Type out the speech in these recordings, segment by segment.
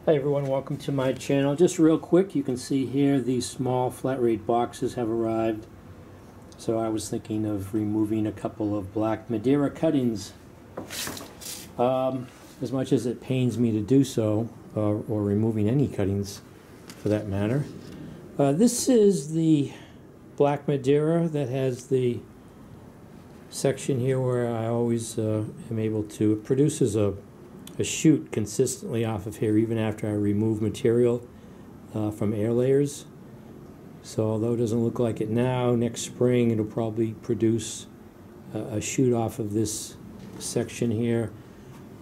Hi everyone, welcome to my channel. Just real quick, you can see here these small flat rate boxes have arrived. So I was thinking of removing a couple of Black Madeira cuttings. As much as it pains me to do so, or removing any cuttings for that matter. This is the Black Madeira that has the section here where I always am able to, it produces a shoot consistently off of here even after I remove material from air layers. So although it doesn't look like it now, next spring it'll probably produce a shoot off of this section here.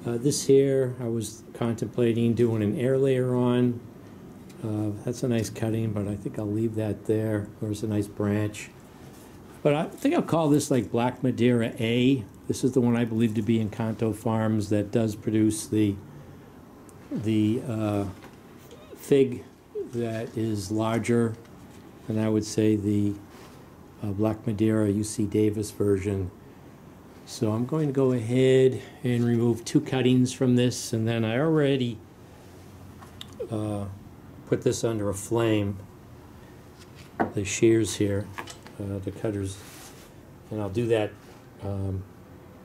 This here I was contemplating doing an air layer on. That's a nice cutting, but I think I'll leave that there. There's a nice branch. But I think I'll call this like Black Madeira A. This is the one I believe to be in Encanto Farms that does produce the fig that is larger than I would say the Black Madeira UC Davis version. So I'm going to go ahead and remove 2 cuttings from this, and then I already put this under a flame, the shears here, the cutters, and I'll do that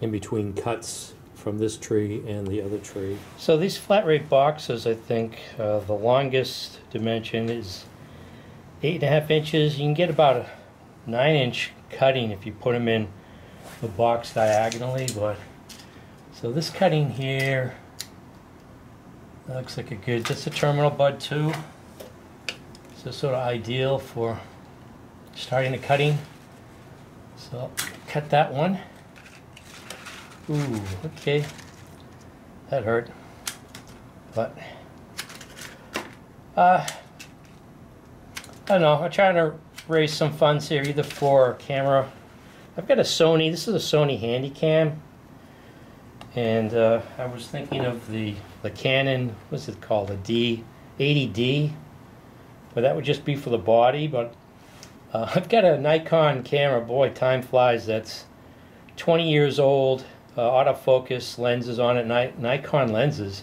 in between cuts from this tree and the other tree. So these flat rate boxes, I think the longest dimension is 8.5 inches. You can get about a 9-inch cutting if you put them in the box diagonally. But so this cutting here, that looks like a good, that's a terminal bud too. So sort of ideal for starting the cutting. So I'll cut that one. Ooh, okay, that hurt, but I don't know, I'm trying to raise some funds here, either for camera. I've got a Sony, this is a Sony Handycam, and I was thinking of the Canon, what's it called, the D80D, but that would just be for the body. But I've got a Nikon camera, boy, time flies, that's 20 years old. Autofocus lenses on it, Nikon lenses.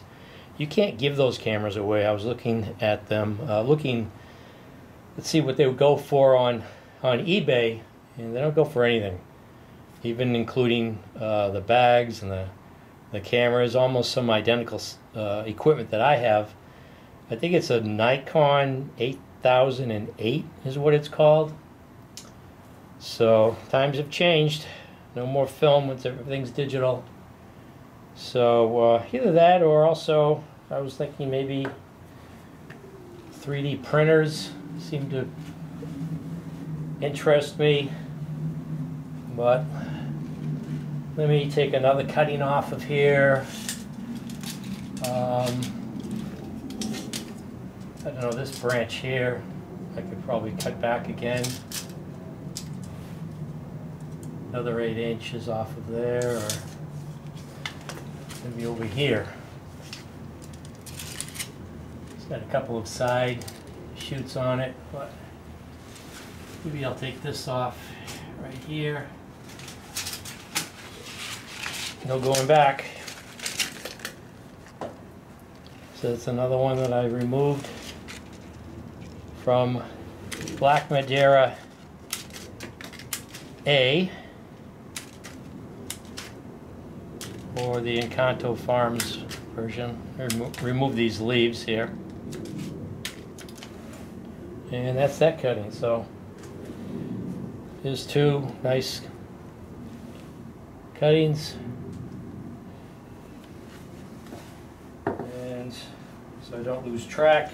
You can't give those cameras away. I was looking at them, let's see what they would go for on eBay, and they don't go for anything, even including the bags and the cameras, almost some identical equipment that I have. I think it's a Nikon 8008 is what it's called. So times have changed. No more film once everything's digital. So either that, or also I was thinking maybe 3D printers seem to interest me. But let me take another cutting off of here. I don't know, this branch here I could probably cut back again. Another 8 inches off of there, or maybe over here. It's got a couple of side shoots on it, but maybe I'll take this off right here. No going back. So it's another one that I removed from Black Madeira A, or the Encanto Farms version. Remove these leaves here, and that's that cutting. So here's 2 nice cuttings, and so I don't lose track,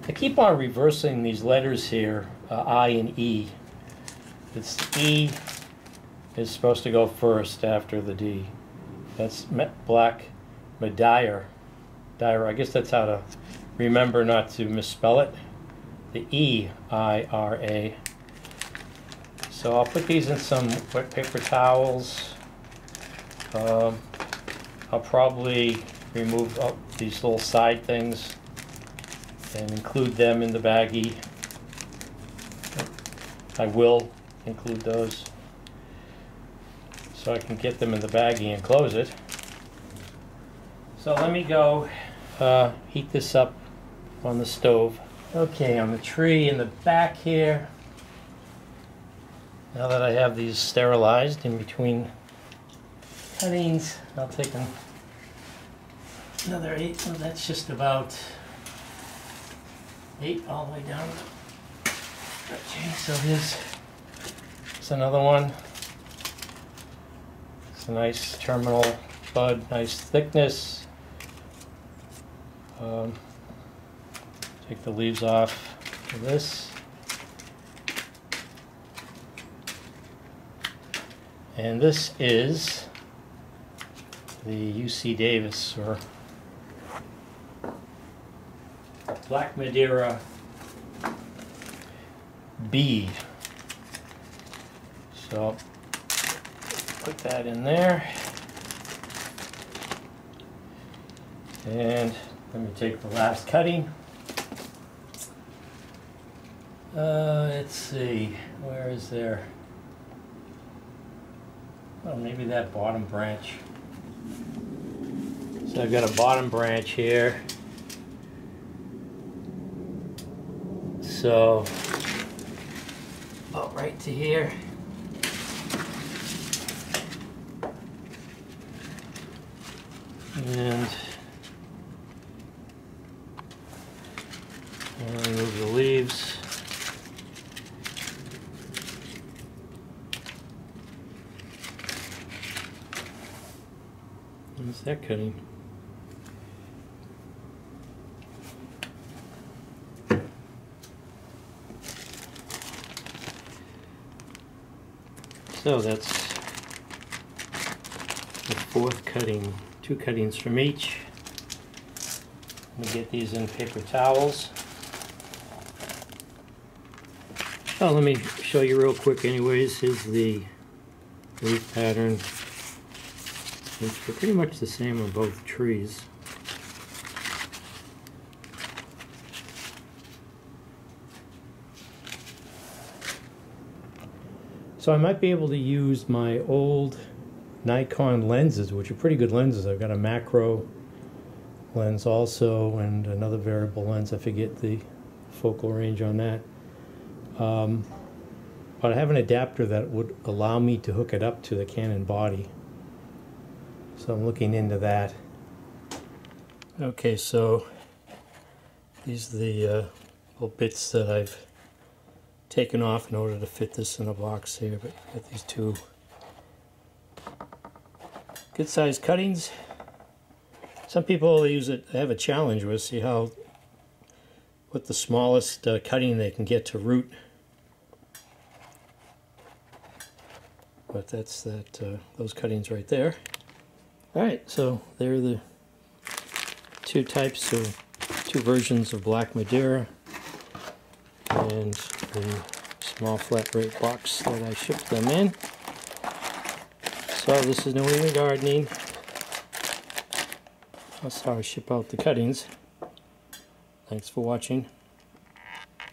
I keep on reversing these letters here, I and E. It's E is supposed to go first after the D. That's Black Madeira. I guess that's how to remember not to misspell it. The E-I-R-A. So I'll put these in some wet paper towels. I'll probably remove these little side things and include them in the baggie. I will include those so I can get them in the baggie and close it. So let me go heat this up on the stove. Okay, on the tree in the back here, now that I have these sterilized in between cuttings, I'll take another 8. So that's just about 8 all the way down. Okay, so here's another one. It's a nice terminal bud, nice thickness. Take the leaves off of this. And this is the UC Davis, or Black Madeira bead. So put that in there. And let me take the last cutting. Let's see, where is there? Oh, maybe that bottom branch. So I've got a bottom branch here. So, about right to here. And remove the leaves. What's that cutting? So that's the 4th cutting, 2 cuttings from each. Let me get these in paper towels. Oh, let me show you real quick anyways. Here's the leaf pattern. It's pretty much the same on both trees. So I might be able to use my old Nikon lenses, which are pretty good lenses. I've got a macro lens also, and another variable lens. I forget the focal range on that. But I have an adapter that would allow me to hook it up to the Canon body. So I'm looking into that. Okay, so these are the little bits that I've taken off in order to fit this in a box here. But I've got these 2 good sized cuttings. Some people use it, they have a challenge with, see how, what the smallest cutting they can get to root. But that's those cuttings right there. Alright, so there are the 2 types of 2 versions of Black Madeira and the small flat rate box that I shipped them in. So this is New England Gardening. That's how I ship out the cuttings. Thanks for watching.